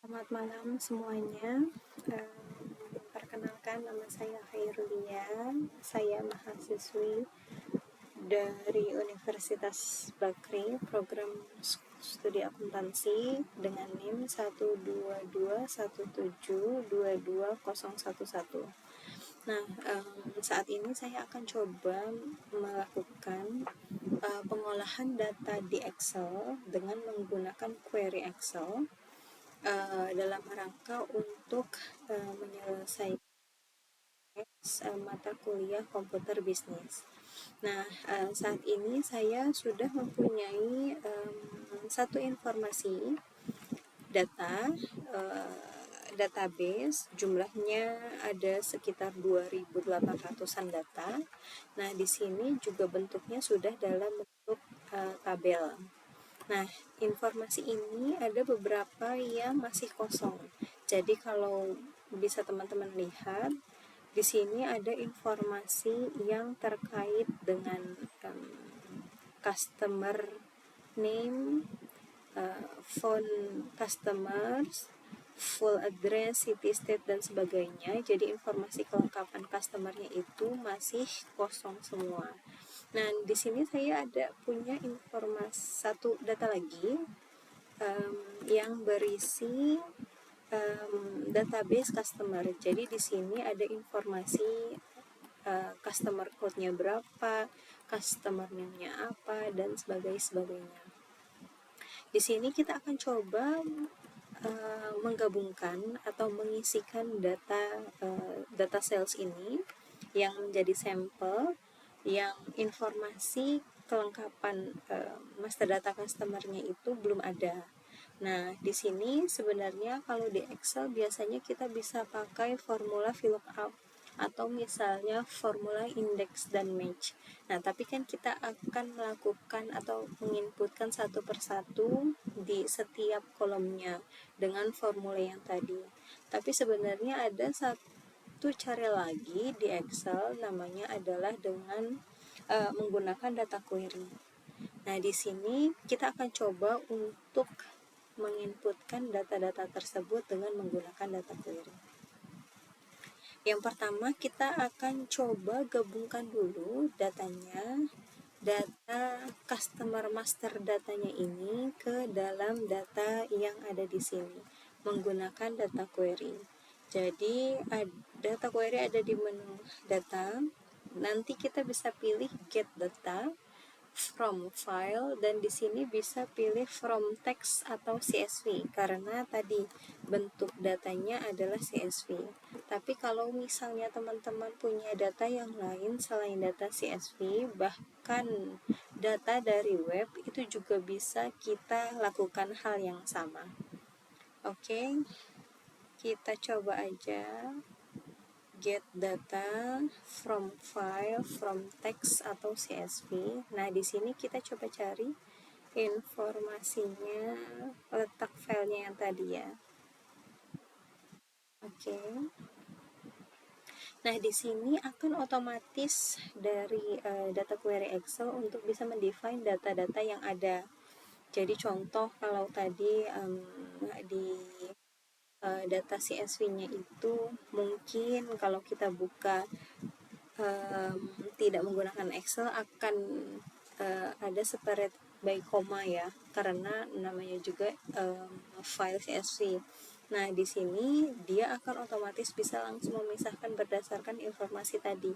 Selamat malam semuanya. Perkenalkan, nama saya Khairulia. Saya mahasiswi dari Universitas Bakri, program studi akuntansi dengan NIM 12217220011. Nah, saat ini saya akan coba melakukan pengolahan data di Excel dengan menggunakan query Excel dalam rangka untuk menyelesaikan mata kuliah komputer bisnis. Nah, saat ini saya sudah mempunyai satu informasi data database, jumlahnya ada sekitar 2.800-an data. Nah, di sini juga bentuknya sudah dalam bentuk tabel. Nah, informasi ini ada beberapa yang masih kosong. Jadi kalau bisa teman-teman lihat, di sini ada informasi yang terkait dengan customer name, phone customers, full address, city, state, dan sebagainya. Jadi informasi kelengkapan customernya itu masih kosong semua. Nah, di sini saya ada punya informasi satu data lagi yang berisi database customer. Jadi di sini ada informasi customer code-nya berapa, customer name-nya apa, dan sebagainya. Di sini kita akan coba menggabungkan atau mengisikan data sales ini yang menjadi sampel, yang informasi kelengkapan master data customer-nya itu belum ada. Nah, di sini sebenarnya kalau di Excel biasanya kita bisa pakai formula VLOOKUP atau misalnya formula index dan match. Nah, tapi kan kita akan melakukan atau menginputkan satu persatu di setiap kolomnya dengan formula yang tadi. Tapi sebenarnya ada satu cara lagi di Excel, namanya adalah dengan menggunakan data query. Nah, di sini kita akan coba untuk menginputkan data-data tersebut dengan menggunakan data query. Yang pertama, kita akan coba gabungkan dulu datanya, data customer master datanya ini ke dalam data yang ada di sini menggunakan data query. Jadi, data query ada di menu data. Nanti kita bisa pilih get data, from file, dan di sini bisa pilih from text atau CSV karena tadi bentuk datanya adalah CSV. Tapi kalau misalnya teman-teman punya data yang lain selain data CSV, bahkan data dari web, itu juga bisa kita lakukan hal yang sama. Oke, kita coba aja get data from file, from text atau CSV. Nah, di sini kita coba cari informasinya, letak filenya yang tadi ya. Oke. Nah, di sini akan otomatis dari data query Excel untuk bisa mendefine data-data yang ada. Jadi contoh kalau tadi di data CSV-nya itu mungkin kalau kita buka tidak menggunakan Excel akan ada separate by comma ya, karena namanya juga file CSV. Nah, di sini dia akan otomatis bisa langsung memisahkan berdasarkan informasi tadi.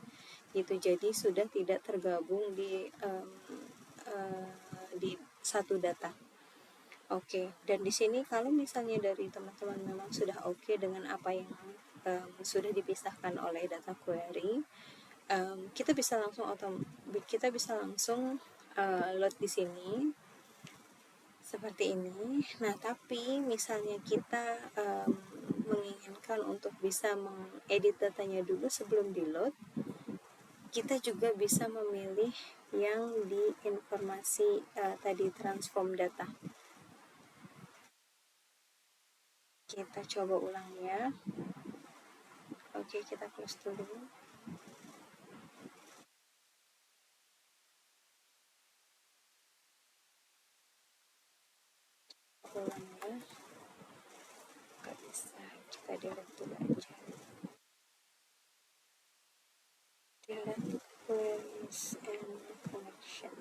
Gitu. Jadi sudah tidak tergabung di satu data. Oke, dan di sini kalau misalnya dari teman-teman memang sudah oke dengan apa yang sudah dipisahkan oleh data query, kita bisa langsung load di sini seperti ini. Nah, tapi misalnya kita menginginkan untuk bisa mengedit datanya dulu sebelum di load, kita juga bisa memilih yang di informasi tadi transform data. Kita coba ulang ya. Oke, kita close dulu. Ulang ya. bisa kita delete dulu aja. Delete queries and connection.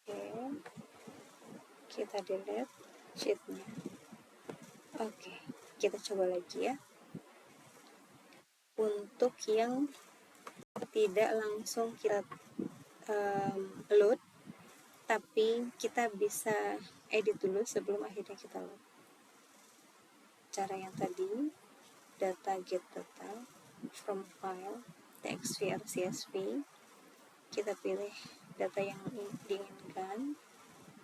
Oke, kita delete sheetnya. Oke, kita coba lagi ya. Untuk yang tidak langsung kita load, tapi kita bisa edit dulu sebelum akhirnya kita load. Cara yang tadi, data get data from file txv or csv, kita pilih data yang diinginkan.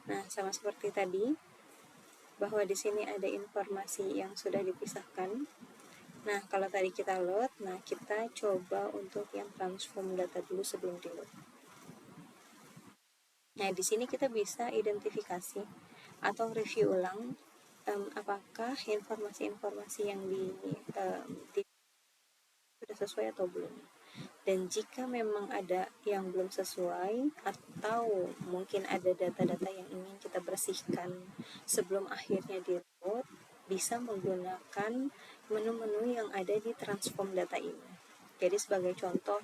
Nah, sama seperti tadi, bahwa di sini ada informasi yang sudah dipisahkan. Nah, kalau tadi kita load, nah kita coba untuk yang transform data dulu sebelum di load. Nah, di sini kita bisa identifikasi atau review ulang apakah informasi-informasi yang sudah sesuai atau belum. Dan jika memang ada yang belum sesuai atau mungkin ada data-data yang ingin kita bersihkan sebelum akhirnya di load, bisa menggunakan menu-menu yang ada di transform data ini. Jadi sebagai contoh,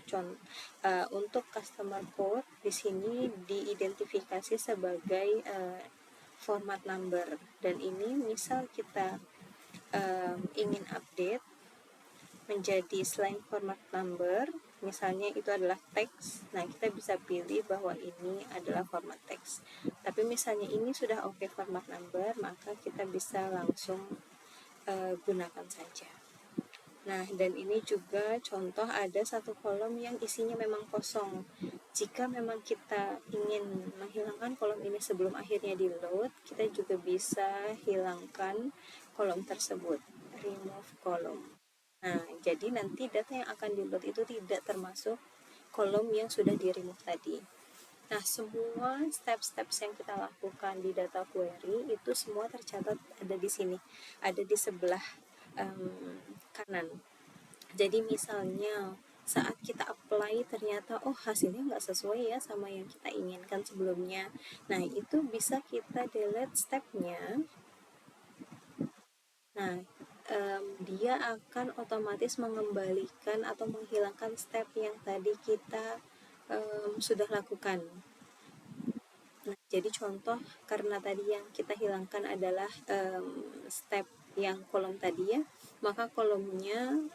untuk customer code di sini diidentifikasi sebagai format number, dan ini misal kita ingin update menjadi selain format number, misalnya itu adalah teks, nah kita bisa pilih bahwa ini adalah format teks. Tapi misalnya ini sudah oke format number, maka kita bisa langsung gunakan saja. Nah, dan ini juga contoh ada satu kolom yang isinya memang kosong. Jika memang kita ingin menghilangkan kolom ini sebelum akhirnya di load, kita juga bisa hilangkan kolom tersebut, remove column. Nah, jadi nanti data yang akan di load itu tidak termasuk kolom yang sudah di remove tadi. Nah, semua step-steps yang kita lakukan di data query itu semua tercatat ada di sini, ada di sebelah kanan. Jadi misalnya saat kita apply ternyata hasilnya nggak sesuai ya sama yang kita inginkan sebelumnya, nah itu bisa kita delete stepnya. Nah, dia akan otomatis mengembalikan atau menghilangkan step yang tadi kita sudah lakukan. Nah, jadi contoh, karena tadi yang kita hilangkan adalah step yang kolom tadi ya, maka kolomnya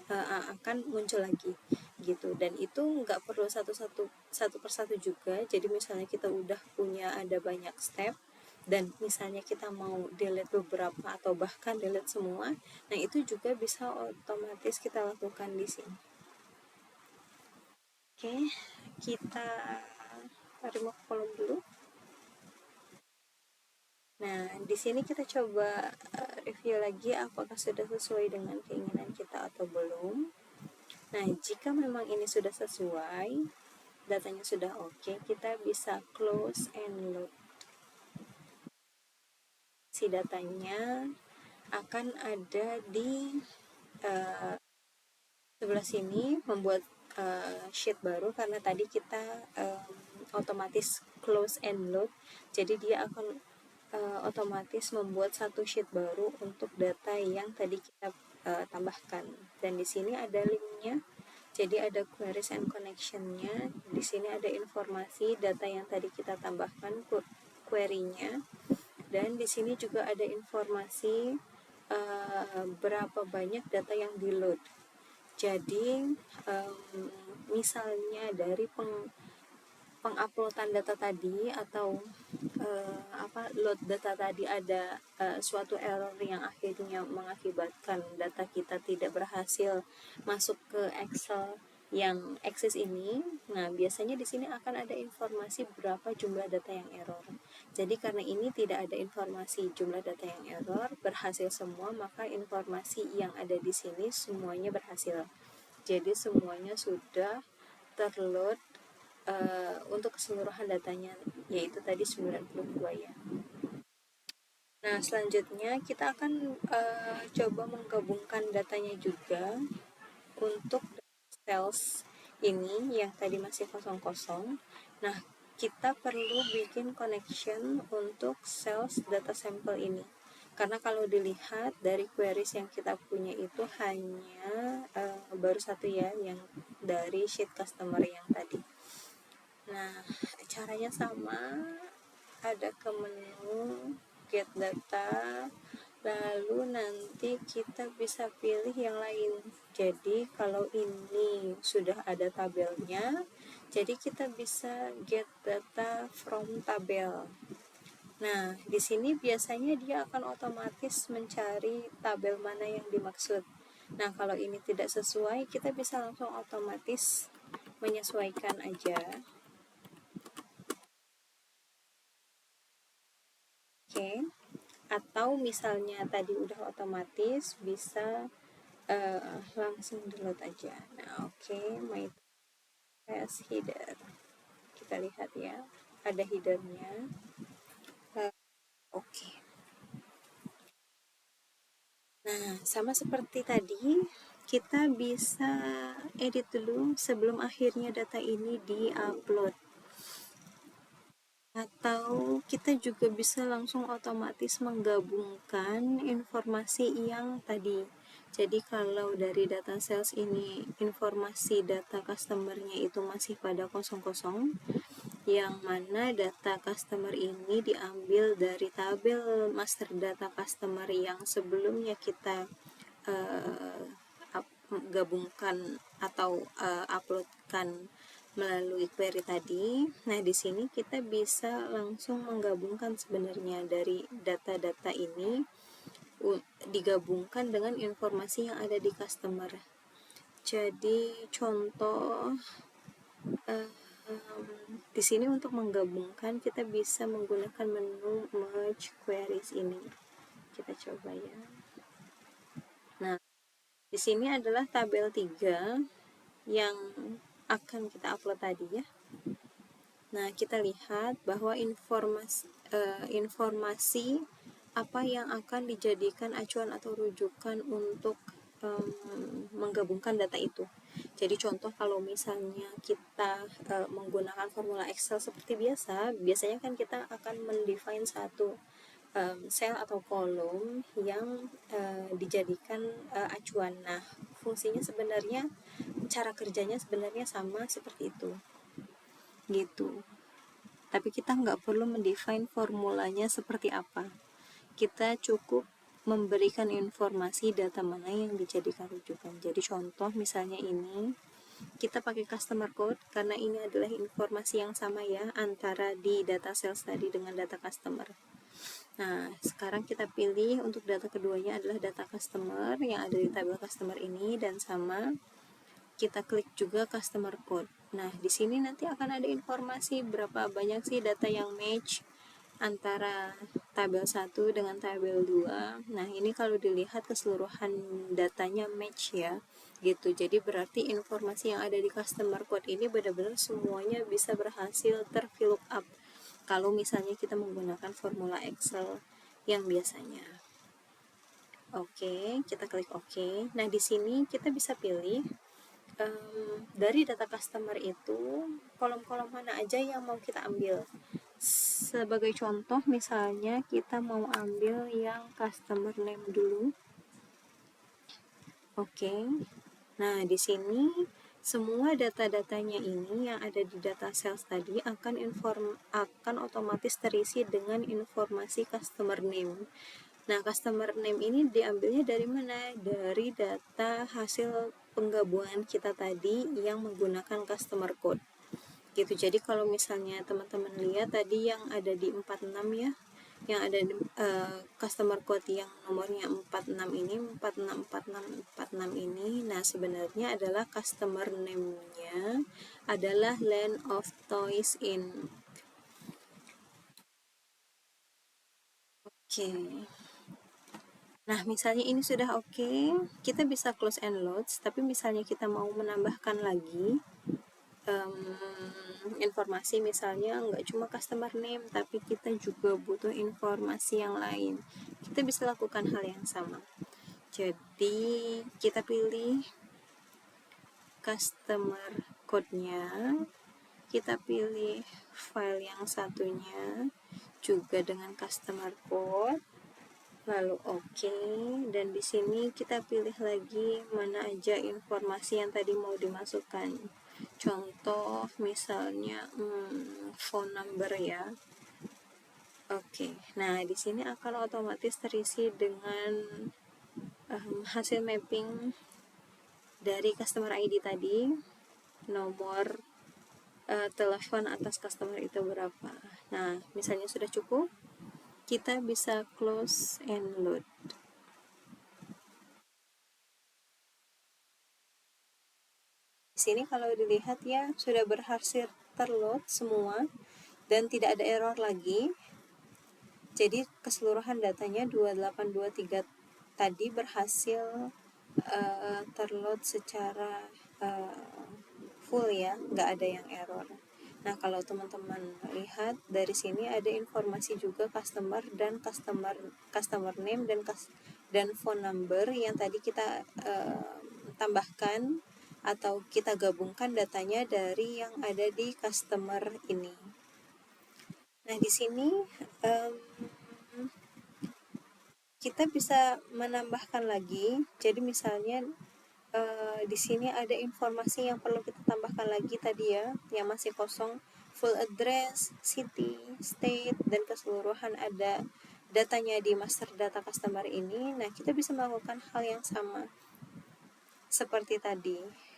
akan muncul lagi gitu. Dan itu nggak perlu satu persatu juga. Jadi misalnya kita udah punya ada banyak step, dan misalnya kita mau delete beberapa atau bahkan delete semua, nah itu juga bisa otomatis kita lakukan di sini. Oke, kita remove kolom dulu. Nah, di sini kita coba review lagi apakah sudah sesuai dengan keinginan kita atau belum. Nah, jika memang ini sudah sesuai, datanya sudah oke, kita bisa close and load. Si datanya akan ada di sebelah sini, membuat sheet baru karena tadi kita otomatis close and load, jadi dia akan otomatis membuat satu sheet baru untuk data yang tadi kita tambahkan. Dan di sini ada linknya, jadi ada queries and connection-nya. Di sini ada informasi data yang tadi kita tambahkan query-nya, dan di sini juga ada informasi berapa banyak data yang di load. Jadi misalnya dari penguploadan data tadi atau load data tadi ada suatu error yang akhirnya mengakibatkan data kita tidak berhasil masuk ke Excel yang Access ini. Nah, biasanya di sini akan ada informasi berapa jumlah data yang error. Jadi karena ini tidak ada informasi jumlah data yang error, berhasil semua, maka informasi yang ada di sini semuanya berhasil. Jadi semuanya sudah terload untuk keseluruhan datanya, yaitu tadi 92 ya. Nah, selanjutnya kita akan coba menggabungkan datanya juga untuk sales ini yang tadi masih kosong-kosong. Nah, kita perlu bikin connection untuk sales data sampel ini. Karena kalau dilihat dari queries yang kita punya itu hanya baru satu ya, yang dari sheet customer yang tadi. Nah, caranya sama, ada ke menu get data, lalu nanti kita bisa pilih yang lain. Jadi kalau ini sudah ada tabelnya, jadi kita bisa get data from tabel. Nah, di sini biasanya dia akan otomatis mencari tabel mana yang dimaksud. Nah, kalau ini tidak sesuai, kita bisa langsung otomatis menyesuaikan aja. Oke. Atau misalnya tadi udah otomatis, bisa langsung download aja. Nah, oke, my test header. Kita lihat ya, ada headernya. Oke. Nah, sama seperti tadi, kita bisa edit dulu sebelum akhirnya data ini di-upload. Atau kita juga bisa langsung otomatis menggabungkan informasi yang tadi. Jadi kalau dari data sales ini informasi data customer-nya itu masih pada kosong-kosong, yang mana data customer ini diambil dari tabel master data customer yang sebelumnya kita uh, gabungkan atau uploadkan melalui query tadi. Nah, di sini kita bisa langsung menggabungkan sebenarnya dari data-data ini digabungkan dengan informasi yang ada di customer. Jadi contoh di sini untuk menggabungkan kita bisa menggunakan menu merge queries ini. Kita coba ya. Nah, di sini adalah tabel 3 yang akan kita upload tadi ya. Nah, kita lihat bahwa informasi apa yang akan dijadikan acuan atau rujukan untuk menggabungkan data itu. Jadi contoh kalau misalnya kita menggunakan formula Excel seperti biasanya kan kita akan mendefine satu sel atau kolom yang dijadikan acuan. Nah, fungsinya sebenarnya, cara kerjanya sebenarnya sama seperti itu. Gitu. Tapi kita nggak perlu mendefine formulanya seperti apa. Kita cukup memberikan informasi data mana yang dijadikan rujukan. Jadi contoh misalnya ini, kita pakai customer code karena ini adalah informasi yang sama ya antara di data sales tadi dengan data customer. Nah, sekarang kita pilih untuk data keduanya adalah data customer yang ada di tabel customer ini, dan sama kita klik juga customer code. Nah, di sini nanti akan ada informasi berapa banyak sih data yang match antara tabel 1 dengan tabel 2. Nah, ini kalau dilihat keseluruhan datanya match ya. Gitu. Jadi berarti informasi yang ada di customer code ini benar-benar semuanya bisa berhasil terfill up kalau misalnya kita menggunakan formula Excel yang biasanya. Oke, kita klik oke. Nah, di sini kita bisa pilih dari data customer itu kolom-kolom mana aja yang mau kita ambil. Sebagai contoh misalnya kita mau ambil yang customer name dulu. Oke. Nah, di sini semua data-datanya ini yang ada di data sales tadi akan otomatis terisi dengan informasi customer name. Nah, customer name ini diambilnya dari mana? Dari data hasil penggabungan kita tadi yang menggunakan customer code. Gitu. Jadi kalau misalnya teman-teman lihat tadi yang ada di 46 ya, yang ada di customer code yang nomornya 46 ini, 464646 ini. Nah, sebenarnya adalah customer name-nya adalah Land of Toys in. Oke. Nah, misalnya ini sudah oke, kita bisa close and load, tapi misalnya kita mau menambahkan lagi, informasi, misalnya nggak cuma customer name tapi kita juga butuh informasi yang lain, kita bisa lakukan hal yang sama. Jadi kita pilih customer code-nya, kita pilih file yang satunya juga dengan customer code, lalu oke, dan di sini kita pilih lagi mana aja informasi yang tadi mau dimasukkan. Contoh misalnya phone number ya. Oke, nah di sini akan otomatis terisi dengan hasil mapping dari customer ID tadi, nomor telepon atas customer itu berapa. Nah, misalnya sudah cukup, kita bisa close and load. Di sini kalau dilihat ya, sudah berhasil terload semua dan tidak ada error lagi. Jadi keseluruhan datanya 2823 tadi berhasil terload secara full ya, nggak ada yang error. Nah, kalau teman-teman lihat dari sini ada informasi juga customer dan customer name dan phone number yang tadi kita tambahkan atau kita gabungkan datanya dari yang ada di customer ini. Nah, di sini um, kita bisa menambahkan lagi. Jadi misalnya di sini ada informasi yang perlu kita tambahkan lagi tadi ya, yang masih kosong, full address, city, state, dan keseluruhan ada datanya di master data customer ini. Nah, kita bisa melakukan hal yang sama seperti tadi.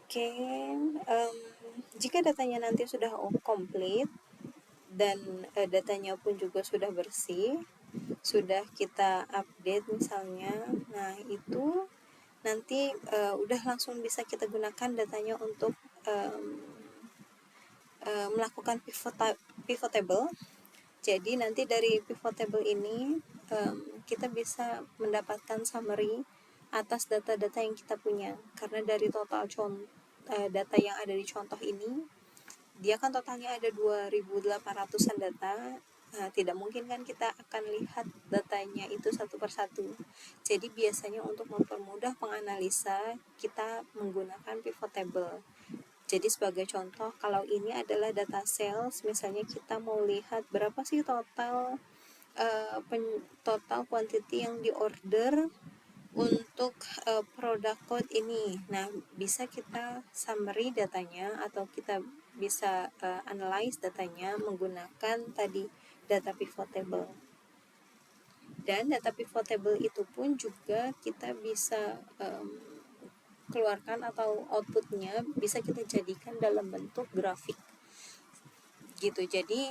Oke, jika datanya nanti sudah komplit dan datanya pun juga sudah bersih, sudah kita update misalnya, nah itu nanti udah langsung bisa kita gunakan datanya untuk melakukan pivot table. Jadi nanti dari pivot table ini kita bisa mendapatkan summary atas data-data yang kita punya, karena dari total data yang ada di contoh ini, dia kan totalnya ada 2800-an data. Nah, tidak mungkin kan kita akan lihat datanya itu satu persatu. Jadi biasanya untuk mempermudah penganalisa, kita menggunakan pivot table. Jadi sebagai contoh, kalau ini adalah data sales, misalnya kita mau lihat berapa sih total quantity yang diorder untuk produk code ini. Nah, bisa kita summary datanya atau kita bisa analyze datanya menggunakan tadi data pivot table. Dan data pivot table itu pun juga kita bisa keluarkan atau outputnya bisa kita jadikan dalam bentuk grafik gitu. Jadi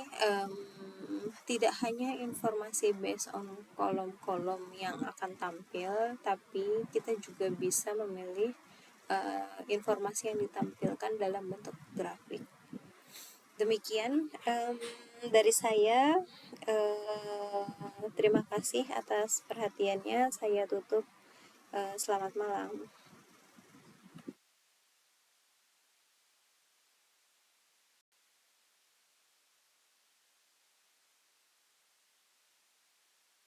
tidak hanya informasi based on kolom-kolom yang akan tampil, tapi kita juga bisa memilih informasi yang ditampilkan dalam bentuk grafik. Demikian dari saya. Terima kasih atas perhatiannya. Saya tutup. Selamat malam.